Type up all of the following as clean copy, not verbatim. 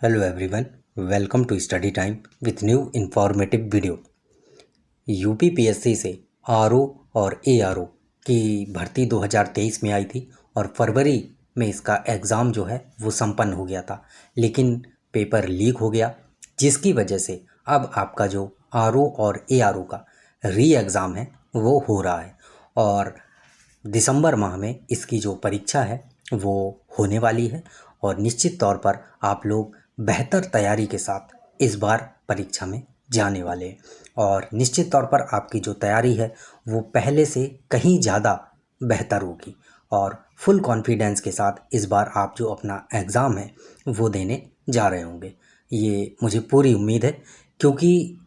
Hello everyone, welcome to study time with new informative video। UPPSC से RO और ARO की भर्ती 2023 में आई थी और फरवरी में इसका एग्ज़ाम जो है वो संपन्न हो गया था, लेकिन पेपर लीक हो गया, जिसकी वजह से अब आपका जो आरओ और एआरओ का री एग्ज़ाम है वो हो रहा है और दिसंबर माह में इसकी जो परीक्षा है वो होने वाली है और निश्चित तौर पर आप लोग बेहतर तैयारी के साथ इस बार परीक्षा में जाने वाले हैं और निश्चित तौर पर आपकी जो तैयारी है वो पहले से कहीं ज़्यादा बेहतर होगी और फुल कॉन्फिडेंस के साथ इस बार आप जो अपना एग्ज़ाम है वो देने जा रहे होंगे, ये मुझे पूरी उम्मीद है। क्योंकि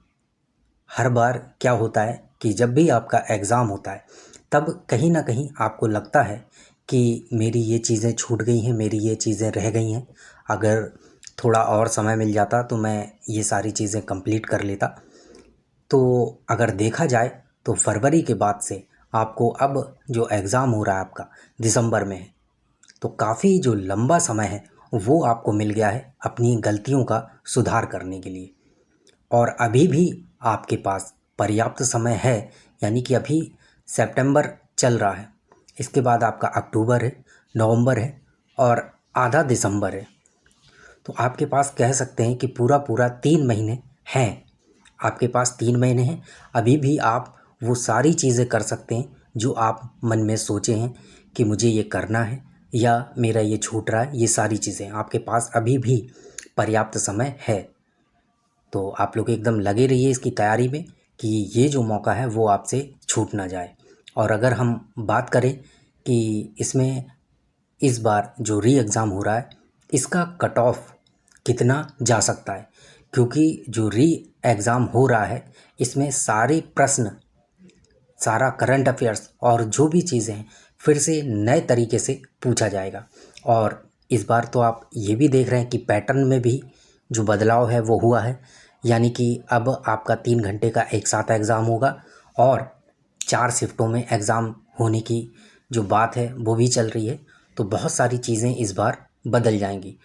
हर बार क्या होता है कि जब भी आपका एग्ज़ाम होता है तब कहीं ना कहीं आपको लगता है कि मेरी ये चीज़ें छूट गई हैं, मेरी ये चीज़ें रह गई हैं, अगर थोड़ा और समय मिल जाता तो मैं ये सारी चीज़ें कंप्लीट कर लेता। तो अगर देखा जाए तो फरवरी के बाद से आपको अब जो एग्ज़ाम हो रहा है आपका दिसंबर में है, तो काफ़ी जो लंबा समय है वो आपको मिल गया है अपनी गलतियों का सुधार करने के लिए और अभी भी आपके पास पर्याप्त समय है। यानी कि अभी सितंबर चल रहा है, इसके बाद आपका अक्टूबर है, नवंबर है और आधा दिसंबर है, तो आपके पास कह सकते हैं कि पूरा पूरा 3 महीने हैं। आपके पास 3 महीने हैं, अभी भी आप वो सारी चीज़ें कर सकते हैं जो आप मन में सोचे हैं कि मुझे ये करना है या मेरा ये छूट रहा है। ये सारी चीज़ें आपके पास अभी भी पर्याप्त समय है, तो आप लोग एकदम लगे रहिए इसकी तैयारी में कि ये जो मौका है वो आपसे छूट ना जाए। और अगर हम बात करें कि इसमें इस बार जो री एग्ज़ाम हो रहा है इसका कट ऑफ कितना जा सकता है, क्योंकि जो री एग्ज़ाम हो रहा है इसमें सारे प्रश्न, सारा करंट अफेयर्स और जो भी चीज़ें हैं फिर से नए तरीके से पूछा जाएगा। और इस बार तो आप ये भी देख रहे हैं कि पैटर्न में भी जो बदलाव है वो हुआ है, यानी कि अब आपका 3 घंटे का एक साथ एग्ज़ाम होगा और 4 शिफ्टों में एग्ज़ाम होने की जो बात है वो भी चल रही है। तो बहुत सारी चीज़ें इस बार बदल जाएंगी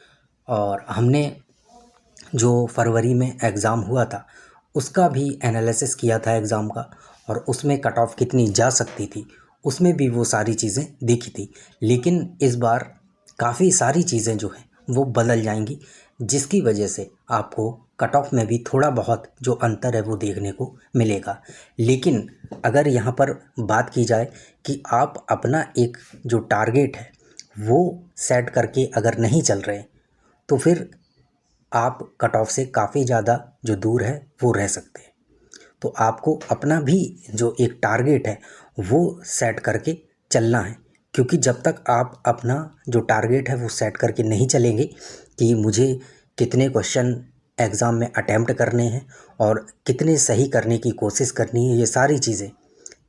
और हमने जो फरवरी में एग्ज़ाम हुआ था उसका भी एनालिसिस किया था एग्ज़ाम का, और उसमें कट ऑफ कितनी जा सकती थी उसमें भी वो सारी चीज़ें दिखी थी। लेकिन इस बार काफ़ी सारी चीज़ें जो हैं वो बदल जाएंगी, जिसकी वजह से आपको कट ऑफ में भी थोड़ा बहुत जो अंतर है वो देखने को मिलेगा। लेकिन अगर यहाँ पर बात की जाए कि आप अपना एक जो टारगेट है वो सेट करके अगर नहीं चल रहे तो फिर आप कट ऑफ से काफ़ी ज़्यादा जो दूर है वो रह सकते हैं। तो आपको अपना भी जो एक टारगेट है वो सेट करके चलना है, क्योंकि जब तक आप अपना जो टारगेट है वो सेट करके नहीं चलेंगे कि मुझे कितने क्वेश्चन एग्ज़ाम में अटैम्प्ट करने हैं और कितने सही करने की कोशिश करनी है, ये सारी चीज़ें,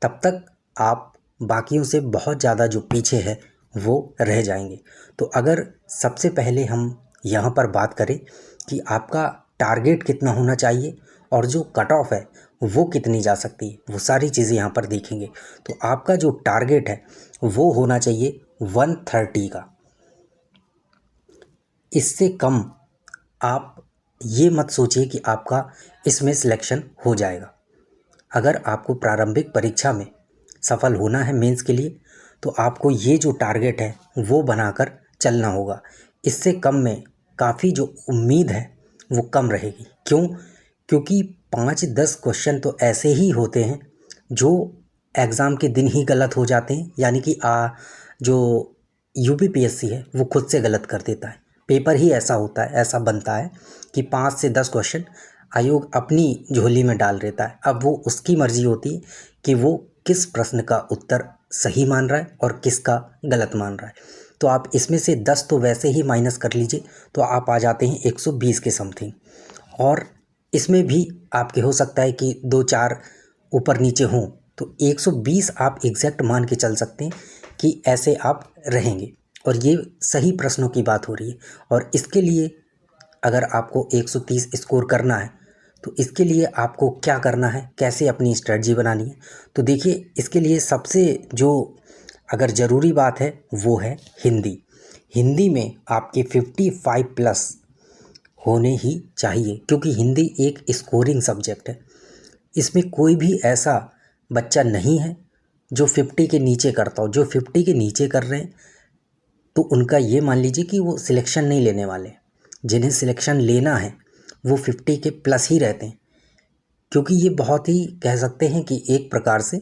तब तक आप बाकियों से बहुत ज़्यादा जो पीछे है वो रह जाएंगे। तो अगर सबसे पहले हम यहाँ पर बात करें कि आपका टारगेट कितना होना चाहिए और जो कट ऑफ है वो कितनी जा सकती है, वो सारी चीज़ें यहाँ पर देखेंगे। तो आपका जो टारगेट है वो होना चाहिए 130 का। इससे कम आप ये मत सोचिए कि आपका इसमें सिलेक्शन हो जाएगा। अगर आपको प्रारंभिक परीक्षा में सफल होना है मेंस के लिए, तो आपको ये जो टारगेट है वो बनाकर चलना होगा। इससे कम में काफ़ी जो उम्मीद है वो कम रहेगी। क्यों? क्योंकि 5-10 क्वेश्चन तो ऐसे ही होते हैं जो एग्ज़ाम के दिन ही गलत हो जाते हैं, यानी कि जो यूपीपीएससी है वो खुद से गलत कर देता है। पेपर ही ऐसा होता है, ऐसा बनता है कि 5 से 10 क्वेश्चन आयोग अपनी झोली में डाल देता है। अब वो उसकी मर्ज़ी होती है कि वो किस प्रश्न का उत्तर सही मान रहा है और किसका गलत मान रहा है। तो आप इसमें से 10 तो वैसे ही माइनस कर लीजिए तो आप आ जाते हैं 120 के समथिंग। और इसमें भी आपके हो सकता है कि 2-4 ऊपर नीचे हों, तो 120 आप एग्जैक्ट मान के चल सकते हैं कि ऐसे आप रहेंगे। और ये सही प्रश्नों की बात हो रही है। और इसके लिए अगर आपको 130 स्कोर करना है तो इसके लिए आपको क्या करना है, कैसे अपनी स्ट्रेटजी बनानी है। तो देखिए, इसके लिए सबसे जो अगर ज़रूरी बात है वो है हिंदी। हिंदी में आपके 55 प्लस होने ही चाहिए, क्योंकि हिंदी एक स्कोरिंग सब्जेक्ट है। इसमें कोई भी ऐसा बच्चा नहीं है जो 50 के नीचे करता हो। जो 50 के नीचे कर रहे हैं तो उनका ये मान लीजिए कि वो सिलेक्शन नहीं लेने वाले। जिन्हें सिलेक्शन लेना है वो 50 के प्लस ही रहते हैं, क्योंकि ये बहुत ही कह सकते हैं कि एक प्रकार से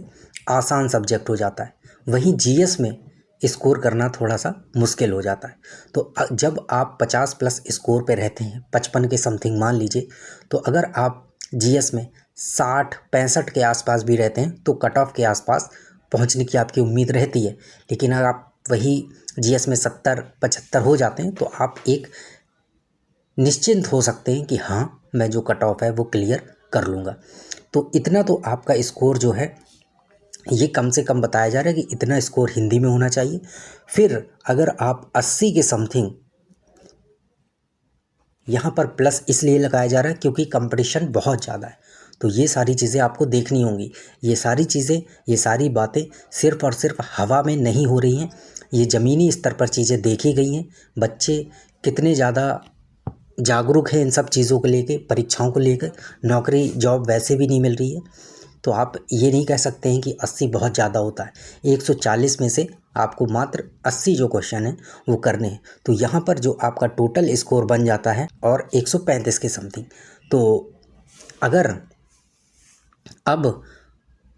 आसान सब्जेक्ट हो जाता है। वहीं जीएस में स्कोर करना थोड़ा सा मुश्किल हो जाता है। तो जब आप 50 प्लस स्कोर पे रहते हैं, 55 के समथिंग मान लीजिए, तो अगर आप जीएस में 60-65 के आसपास भी रहते हैं तो कट ऑफ के आसपास पहुंचने की आपकी उम्मीद रहती है। लेकिन अगर आप वही जीएस में 70-75 हो जाते हैं तो आप एक निश्चिंत हो सकते हैं कि हाँ, मैं जो कट ऑफ है वो क्लियर कर लूँगा। तो इतना तो आपका स्कोर जो है ये कम से कम बताया जा रहा है कि इतना स्कोर हिंदी में होना चाहिए। फिर अगर आप 80 के समथिंग, यहाँ पर प्लस इसलिए लगाया जा रहा है क्योंकि कंपटीशन बहुत ज़्यादा है। तो ये सारी चीज़ें आपको देखनी होंगी। ये सारी चीज़ें, ये सारी बातें सिर्फ़ और सिर्फ हवा में नहीं हो रही हैं, ये ज़मीनी स्तर पर चीज़ें देखी गई हैं। बच्चे कितने ज़्यादा जागरूक हैं इन सब चीज़ों को लेके, परीक्षाओं को लेकर। नौकरी जॉब वैसे भी नहीं मिल रही है, तो आप ये नहीं कह सकते हैं कि 80 बहुत ज़्यादा होता है। 140 में से आपको मात्र 80 जो क्वेश्चन हैं वो करने हैं। तो यहाँ पर जो आपका टोटल स्कोर बन जाता है और 135 के समथिंग। तो अगर अब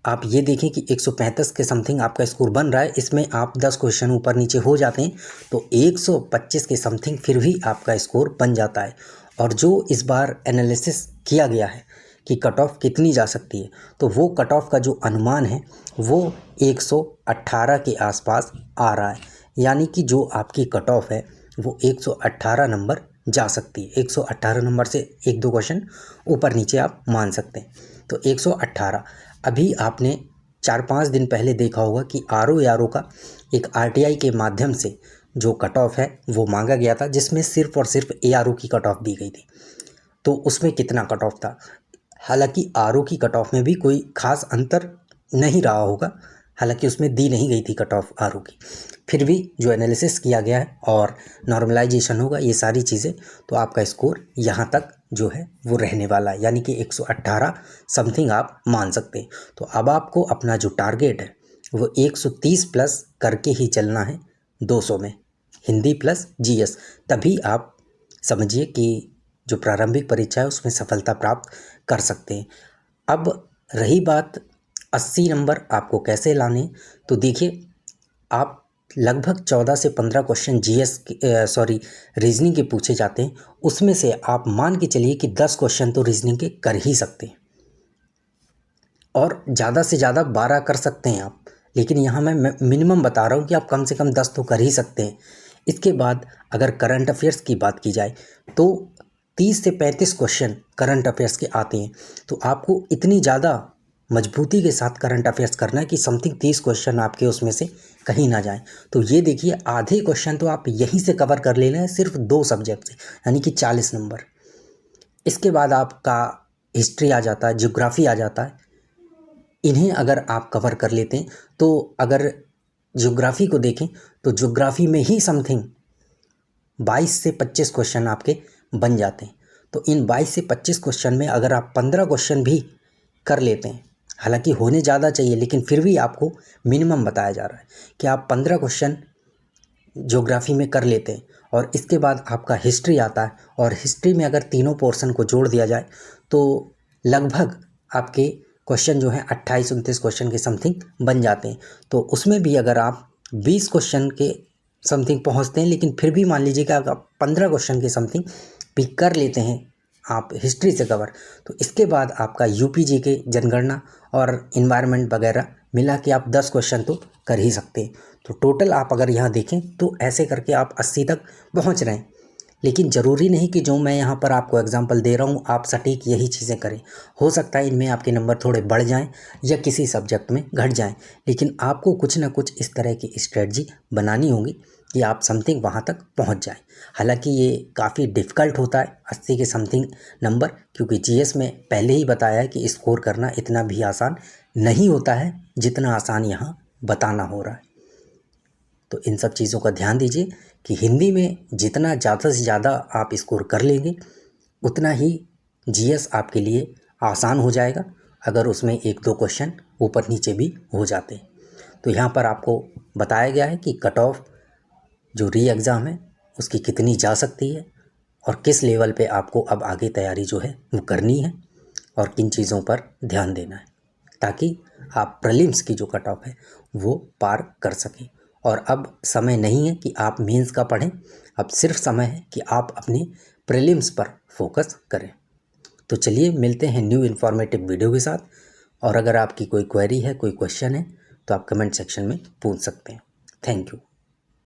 आप ये देखें कि 135 के समथिंग आपका स्कोर बन रहा है, इसमें आप 10 क्वेश्चन ऊपर नीचे हो जाते हैं तो 125 के समथिंग फिर भी आपका स्कोर बन जाता है। और जो इस बार एनालिसिस किया गया है कि कट ऑफ कितनी जा सकती है, तो वो कट ऑफ का जो अनुमान है वो 118 के आसपास आ रहा है। यानी कि जो आपकी कट ऑफ है वो 118 नंबर जा सकती है। 118 नंबर से 1-2 क्वेश्चन ऊपर नीचे आप मान सकते हैं। तो 118 अभी आपने 4-5 दिन पहले देखा होगा कि आरओ का एक आरटीआई के माध्यम से जो कट ऑफ है वो मांगा गया था, जिसमें सिर्फ और सिर्फ एआरओ की कट ऑफ दी गई थी। तो उसमें कितना कट ऑफ था? हालांकि आरओ की कट ऑफ में भी कोई खास अंतर नहीं रहा होगा, हालांकि उसमें दी नहीं गई थी कट ऑफ आरओ की। फिर भी जो एनालिसिस किया गया है और नॉर्मलाइजेशन होगा, ये सारी चीज़ें, तो आपका स्कोर यहाँ तक जो है वो रहने वाला है, यानी कि 118 समथिंग आप मान सकते हैं। तो अब आपको अपना जो टारगेट है वो 130 प्लस करके ही चलना है 200 में, हिंदी प्लस जीएस। तभी आप समझिए कि जो प्रारंभिक परीक्षा है उसमें सफलता प्राप्त कर सकते हैं। अब रही बात 80 नंबर आपको कैसे लाने, तो देखिए आप लगभग 14 से 15 क्वेश्चन रीजनिंग के पूछे जाते हैं। उसमें से आप मान के चलिए कि 10 क्वेश्चन तो रीजनिंग के कर ही सकते हैं और ज़्यादा से ज़्यादा 12 कर सकते हैं आप। लेकिन यहाँ मैं मिनिमम बता रहा हूँ कि आप कम से कम 10 तो कर ही सकते हैं। इसके बाद अगर करंट अफेयर्स की बात की जाए तो 30 से 35 क्वेश्चन करंट अफेयर्स के आते हैं। तो आपको इतनी ज़्यादा मजबूती के साथ करंट अफेयर्स करना है कि समथिंग 30 क्वेश्चन आपके उसमें से कहीं ना जाएं। तो ये देखिए आधे क्वेश्चन तो आप यहीं से कवर कर ले रहे हैं सिर्फ 2 सब्जेक्ट से, यानी कि 40 नंबर। इसके बाद आपका हिस्ट्री आ जाता है, ज्योग्राफी आ जाता है। इन्हें अगर आप कवर कर लेते हैं तो अगर ज्योग्राफी को देखें तो ज्योग्राफी में ही समथिंग 22 से 25 क्वेश्चन आपके बन जाते हैं। तो इन 22 से 25 क्वेश्चन में अगर आप 15 क्वेश्चन भी कर लेते हैं, हालांकि होने ज़्यादा चाहिए लेकिन फिर भी आपको मिनिमम बताया जा रहा है कि आप 15 क्वेश्चन ज्योग्राफी में कर लेते हैं और इसके बाद आपका हिस्ट्री आता है, और हिस्ट्री में अगर तीनों पोर्शन को जोड़ दिया जाए तो लगभग आपके क्वेश्चन जो हैं 28-29 क्वेश्चन के समथिंग बन जाते हैं। तो उसमें भी अगर आप 20 क्वेश्चन के समथिंग पहुंचते हैं, लेकिन फिर भी मान लीजिए कि अगर आप 15 क्वेश्चन के समथिंग भी कर लेते हैं आप हिस्ट्री से कवर, तो इसके बाद आपका यूपीजी के जनगणना और इन्वायरमेंट वगैरह मिला के आप 10 क्वेश्चन तो कर ही सकते हैं। तो टोटल आप अगर यहाँ देखें तो ऐसे करके आप 80 तक पहुँच रहे हैं। लेकिन ज़रूरी नहीं कि जो मैं यहाँ पर आपको एग्जांपल दे रहा हूँ आप सटीक यही चीज़ें करें। हो सकता है इनमें आपके नंबर थोड़े बढ़ जाएं या किसी सब्जेक्ट में घट जाएं, लेकिन आपको कुछ ना कुछ इस तरह की स्ट्रेटजी बनानी होगी कि आप समथिंग वहाँ तक पहुँच जाएं। हालांकि ये काफ़ी डिफ़िकल्ट होता है 80 के समथिंग नंबर, क्योंकि जीएस में पहले ही बताया है कि स्कोर करना इतना भी आसान नहीं होता है जितना आसान यहाँ बताना हो रहा है। तो इन सब चीज़ों का ध्यान दीजिए कि हिंदी में जितना ज़्यादा से ज़्यादा आप स्कोर कर लेंगे उतना ही जीएस आपके लिए आसान हो जाएगा अगर उसमें 1-2 क्वेश्चन ऊपर नीचे भी हो जाते हैं। तो यहाँ पर आपको बताया गया है कि कट ऑफ जो री एग्ज़ाम है उसकी कितनी जा सकती है और किस लेवल पे आपको अब आगे तैयारी जो है वो करनी है और किन चीज़ों पर ध्यान देना है ताकि आप प्रीलिम्स की जो कट ऑफ है वो पार कर सकें। और अब समय नहीं है कि आप मेंस का पढ़ें, अब सिर्फ समय है कि आप अपने प्रीलिम्स पर फोकस करें। तो चलिए मिलते हैं न्यू इन्फॉर्मेटिव वीडियो के साथ। और अगर आपकी कोई क्वेरी है, कोई क्वेश्चन है तो आप कमेंट सेक्शन में पूछ सकते हैं। Thank you.